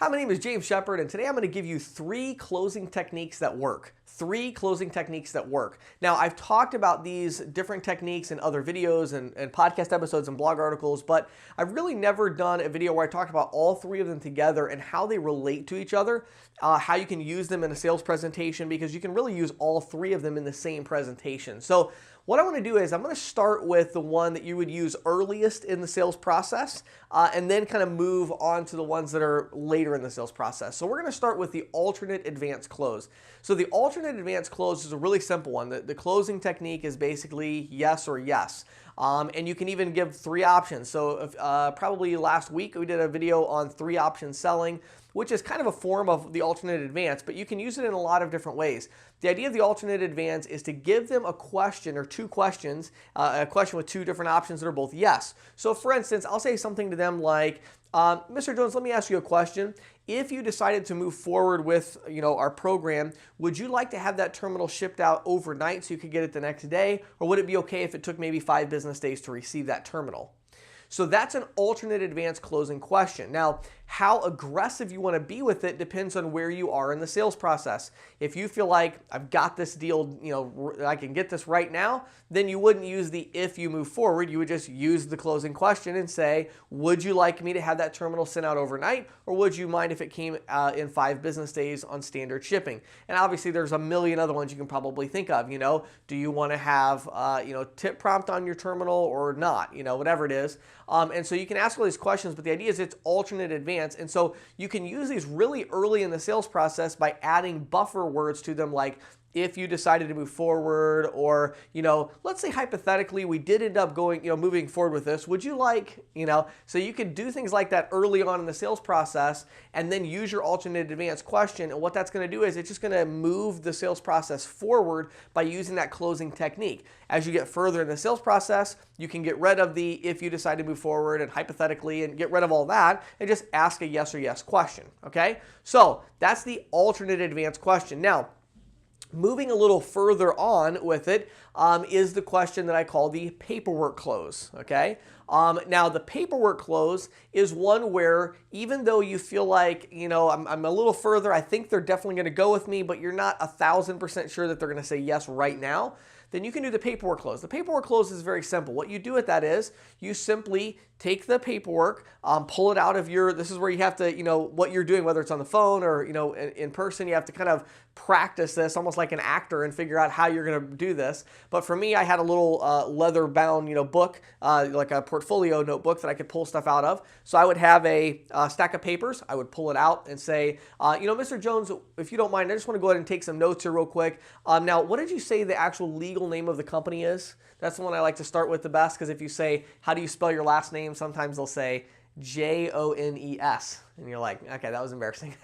Hi, my name is James Shepard, and today I'm going to give you 3 closing techniques that work. 3 closing techniques that work. Now, I've talked about these different techniques in other videos and podcast episodes and blog articles, but I've really never done a video where I talked about all 3 of them together and how they relate to each other, how you can use them in a sales presentation, because you can really use all 3 of them in the same presentation. So what I want to do is I'm going to start with the one that you would use earliest in the sales process and then kind of move on to the ones that are later in the sales process. So we're going to start with the alternate advanced close. So the alternate advanced close is a really simple one. The closing technique is basically yes or yes. And you can even give 3 options. So probably last week we did a video on 3 option selling, which is kind of a form of the alternate advance, but you can use it in a lot of different ways. The idea of the alternate advance is to give them a question or 2 questions, a question with 2 different options that are both yes. So for instance, I'll say something to them like, Mr. Jones, let me ask you a question. If you decided to move forward with our program, would you like to have that terminal shipped out overnight so you could get it the next day? Or would it be okay if it took maybe 5 business days to receive that terminal? So that's an alternate advanced closing question. Now, how aggressive you want to be with it depends on where you are in the sales process. If you feel like I've got this deal, I can get this right now, then you wouldn't use the if you move forward. You would just use the closing question and say, would you like me to have that terminal sent out overnight, or would you mind if it came in 5 business days on standard shipping? And obviously there's a million other ones you can probably think of. Do you want to have tip prompt on your terminal or not? Whatever it is. And so you can ask all these questions, but the idea is it's alternate advance. And so you can use these really early in the sales process by adding buffer words to them, like if you decided to move forward, or, let's say hypothetically we did end up moving forward with this. Would you like, so you can do things like that early on in the sales process and then use your alternate advance question. And what that's going to do is it's just going to move the sales process forward by using that closing technique. As you get further in the sales process, you can get rid of the if you decide to move forward and hypothetically and get rid of all that and just ask a yes or yes question. Okay, so that's the alternate advance question. Now, moving a little further on with it is the question that I call the paperwork close, okay? Now, the paperwork close is one where even though you feel like, I'm a little further, I think they're definitely going to go with me, but you're not 1,000% sure that they're going to say yes right now, then you can do the paperwork close. The paperwork close is very simple. What you do with that is you simply take the paperwork, pull it out of this is where you have to, what you're doing, whether it's on the phone or, in person, you have to kind of practice this almost like an actor and figure out how you're going to do this. But for me, I had a little leather bound, book, like a portfolio notebook that I could pull stuff out of. So I would have a stack of papers. I would pull it out and say, Mr. Jones, if you don't mind, I just want to go ahead and take some notes here real quick. Now, what did you say the actual legal name of the company is? That's the one I like to start with the best, because if you say, how do you spell your last name? Sometimes they'll say Jones. And you're like, okay, that was embarrassing.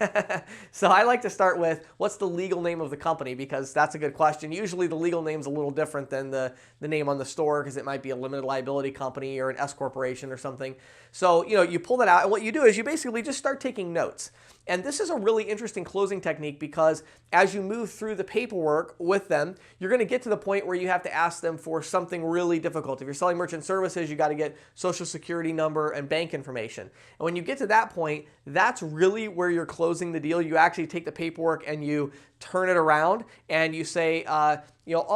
So I like to start with, what's the legal name of the company? Because that's a good question. Usually the legal name's a little different than the name on the store, because it might be a limited liability company or an S corporation or something. So, you pull that out, and what you do is you basically just start taking notes. And this is a really interesting closing technique, because as you move through the paperwork with them, you're going to get to the point where you have to ask them for something really difficult. If you're selling merchant services, you got to get social security number and bank information. And when you get to that point, that's really where you're closing the deal. You actually take the paperwork and you turn it around and you say, all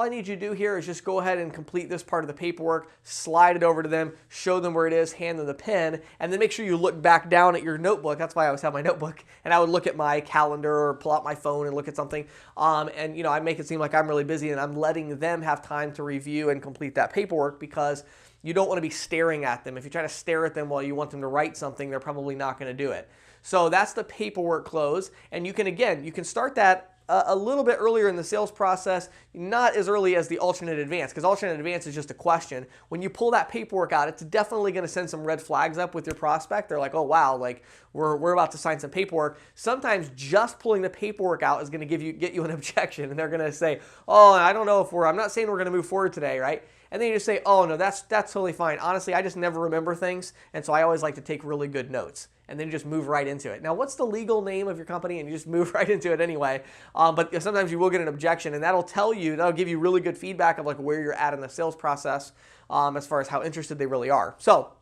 I need you to do here is just go ahead and complete this part of the paperwork, slide it over to them, show them where it is, hand them the pen, and then make sure you look back down at your notebook. That's why I always have my notebook, and I would look at my calendar or pull out my phone and look at something. And I make it seem like I'm really busy, and I'm letting them have time to review and complete that paperwork, because you don't want to be staring at them. If you try to stare at them while you want them to write something, they're probably not going to do it. So that's the paperwork close. And you can start that a little bit earlier in the sales process, not as early as the alternate advance, because alternate advance is just a question. When you pull that paperwork out, it's definitely going to send some red flags up with your prospect. They're like, oh wow, like we're about to sign some paperwork. Sometimes just pulling the paperwork out is going to get you an objection, and they're going to say, oh, I don't know if I'm not saying we're going to move forward today, right? And then you just say, oh no, that's totally fine. Honestly, I just never remember things, and so I always like to take really good notes. And then you just move right into it. Now, what's the legal name of your company? And you just move right into it anyway. But sometimes you will get an objection, and that'll give you really good feedback of like where you're at in the sales process as far as how interested they really are. So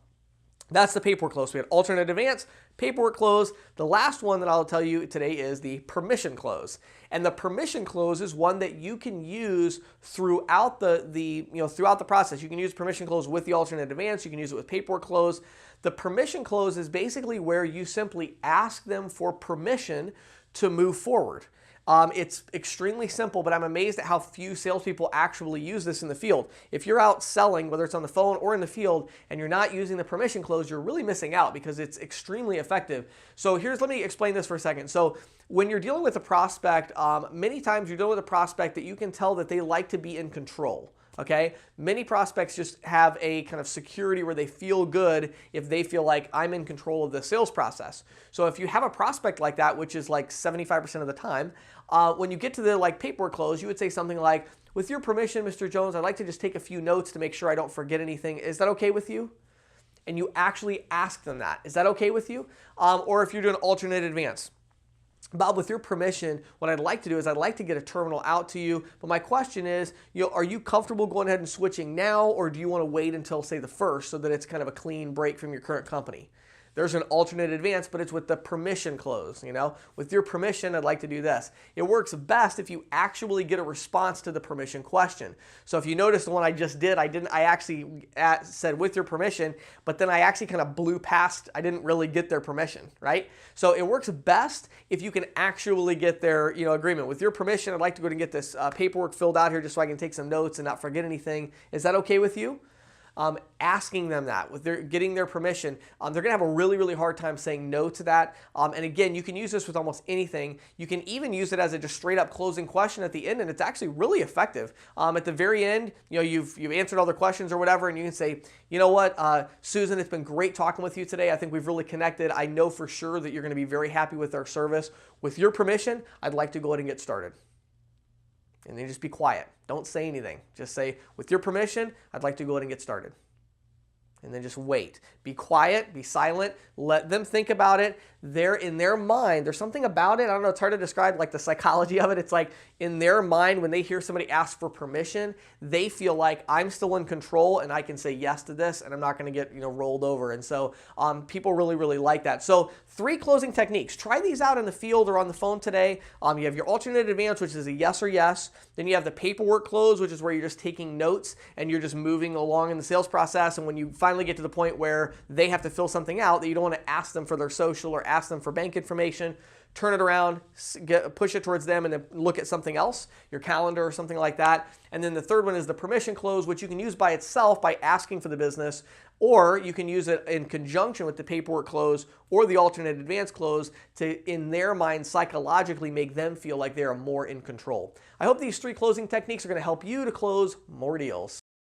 that's the paperwork close. We had alternate advance, paperwork close. The last one that I'll tell you today is the permission close. And the permission close is one that you can use throughout throughout the process. You can use permission close with the alternate advance. You can use it with paperwork close. The permission close is basically where you simply ask them for permission to move forward. It's extremely simple, but I'm amazed at how few salespeople actually use this in the field. If you're out selling, whether it's on the phone or in the field, and you're not using the permission close, you're really missing out because it's extremely effective. So let me explain this for a second. So when you're dealing with a prospect, many times you're dealing with a prospect that you can tell that they like to be in control. Okay, many prospects just have a kind of security where they feel good if they feel like I'm in control of the sales process. So if you have a prospect like that, which is like 75% of the time, when you get to the paperwork close, you would say something like, "With your permission, Mr. Jones, I'd like to just take a few notes to make sure I don't forget anything. Is that okay with you?" And you actually ask them that. Is that okay with you? Or if you're doing alternate advance, "Bob, with your permission, what I'd like to do is I'd like to get a terminal out to you, but my question is, are you comfortable going ahead and switching now, or do you want to wait until, say, the 1st so that it's kind of a clean break from your current company?" There's an alternate advance, but it's with the permission close. With your permission, I'd like to do this. It works best if you actually get a response to the permission question. So if you notice the one I just did, I actually said with your permission, but then I actually kind of blew past, I didn't really get their permission, right? So it works best if you can actually get their agreement. With your permission, I'd like to go and get this paperwork filled out here just so I can take some notes and not forget anything. Is that okay with you? Asking them that, getting their permission, they're going to have a really, really hard time saying no to that. And again, you can use this with almost anything. You can even use it as a just straight up closing question at the end, and it's actually really effective. At the very end, you've answered all the questions or whatever, and you can say, "You know what, Susan, it's been great talking with you today. I think we've really connected. I know for sure that you're going to be very happy with our service. With your permission, I'd like to go ahead and get started." And then just be quiet. Don't say anything. Just say, "With your permission, I'd like to go ahead and get started." And then just wait. Be quiet, be silent, let them think about it. They're in their mind, there's something about it, I don't know, it's hard to describe, like the psychology of it. It's like in their mind, when they hear somebody ask for permission, they feel like I'm still in control and I can say yes to this and I'm not gonna get rolled over. And so people really, really like that. So 3 closing techniques. Try these out in the field or on the phone today. You have your alternate advance, which is a yes or yes. Then you have the paperwork close, which is where you're just taking notes and you're just moving along in the sales process. And when you finally get to the point where they have to fill something out, that you don't want to ask them for their social or ask them for bank information, turn it around, push it towards them, and then look at something else, your calendar or something like that. And then the third one is the permission close, which you can use by itself by asking for the business, or you can use it in conjunction with the paperwork close or the alternate advance close to, in their mind, psychologically make them feel like they are more in control. I hope these 3 closing techniques are going to help you to close more deals.